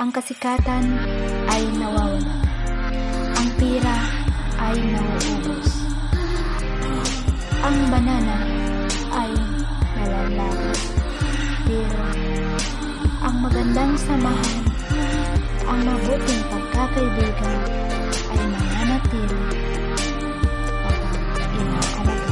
Ang kasikatan ay nawawala. Ang pira ay nauubos. Ang banana ay nalalagos. Pero ang magandang samahan, ang mabuting pagkakaibigan ay mananatili kapag inaalaga.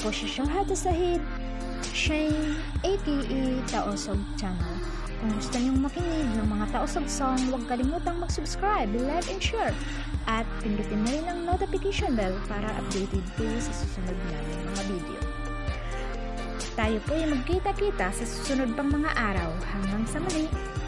po si Shahada Sahid, Shane, aka Taosog Channel. Kung gusto niyong makinig ng mga Taosog song, huwag kalimutang mag-subscribe, like, and share. At pindutin na rin ang notification bell para updated kayo sa susunod namin mga video. Tayo po ay magkita-kita sa susunod pang mga araw. Hanggang sa muli!